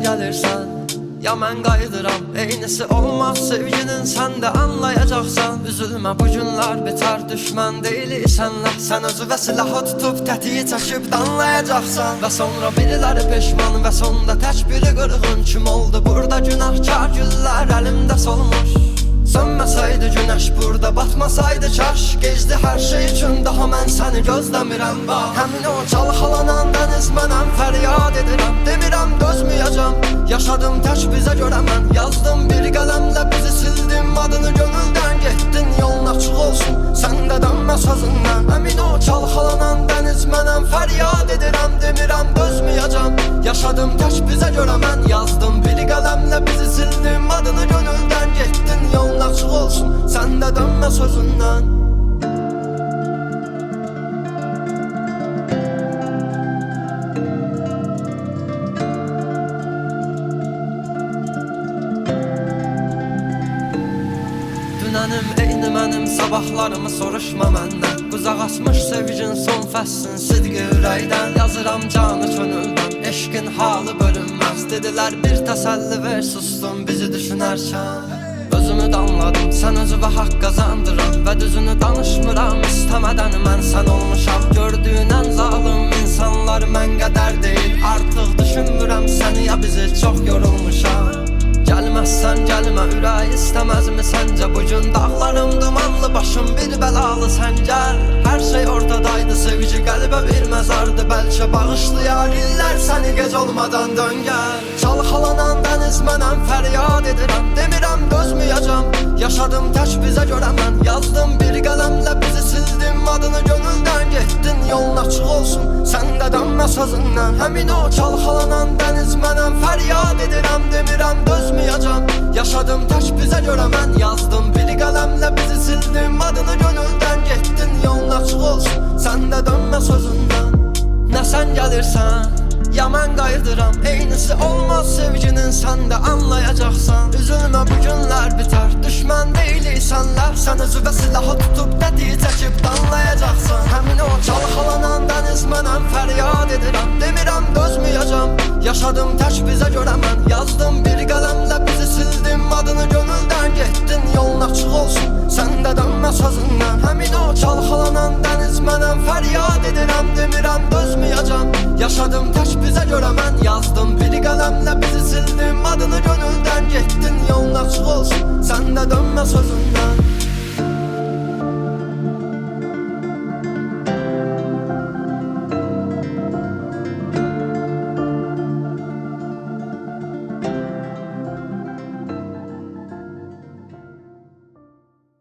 gəlirsən, ya mən qayıdıram. Eynisi olmaz sevginin, sən də anlayacaqsan. Üzülmə, bu günlər bitər, düşmən deyilik sənlə. Sən özü və silahı tutub tətiyi çəkib danlayacaqsan. Və sonra biriləri peşman və sonda tək biri qırğın. Kim oldu burada günahkar, güllər əlimdə solmuş. Sönməsəydi günəş burada, batmasaydı kaş. Gecdi hər şey üçün, daha mən səni gözləmirəm bax. Həmin o çalxalanan dəniz mənəm, fəryad edirəm. Demirəm dözməyəcəm, yaşadım tək bizə görə mən. Yazdım bir qələmlə bizi sildim, adını gönüldən getdin. Yolun açıq olsun, sən də dönmə sözündən. Həmin o çalxalanan dəniz mənəm, fəryad edirəm. Demirəm dözməyəcəm, yaşadım tək bizə görə mən. Yazdım bir qələmlə bizi sildim, adını gönüldən getdin. Yolun açıq olsun, sən də dönmə sözündən. Dünənim eyni mənim, sabahlarımı soruşma məndən. Quzaq açmış sevgin son fəslin, sidqi ürəkdən. Yazıram canı könüldən, eşqin halı bölünməz. Dedilər bir təsəlli ver, sustum bizi düşünərkən. Özümü danladım, sən özü və haqq qazandıram. Və düzünü danışmıram, istəmədən mən sən olmuşam. Gördüyün ən zalım insanlar mən qədər deyil. Artıq düşünmürəm səni, ya bizi çox yorulmuşam. Gəlməzsən gəlmə, ürək istəməzmi səncə? Bugün dağlarım dumanlı, başım bir bəlalı, sən gəl. Hər şey ortadaydı, sevgi qəlbə bir məzardı. Bəlkə bağışlayar illər səni, gec olmadan dön gəl. Çalxalanan dəniz mənəm, fəryad edirəm. Demirəm dözməyəcəm, yaşadım tək bizə görə mən. Yazdım bir qələmlə bizi sildim, adını gönüldən getdin. Yolun açıq olsun, sən də dönmə sözündən. Həmin o çalxalanan dəniz mənəm, fəryad edirəm. Demirəm dözməyəcəm, yaşadım tək bizə görə mən. Yazdım bir qələmlə bizi sildim, adını gönüldən getdin. Yolun açıq olsun, sən də dönmə sözündən. Nə sən gəlirsən, ya mən qayıdıram. Eynisi olmaz sevginin, sən də anlayacaqsan. Üzülmə, bu günlər bitər, düşmən deyilik sənlər. Sən özü və silahı tutub tətiyi çəkib danlayacaqsan. Həmin o çalxalanan dəniz mənəm, fəryad edirəm. Demirəm dözməyəcəm, yaşadım tək bizə görə mən. Yazdım bir qələmlə bizi sildim, adını gönüldən getdin. Yolun açıq olsun, sən də dönmə sözündən. Həmin o çalxalanan dəniz mənəm, fəryad edirəm. Demirəm dözməyəcəm, yaşadım tək bizə görə mən. Yazdım bir qələmlə bizi sildim, adını gönüldən getdin. Yolun açıq olsun, sən də dönmə sözündən.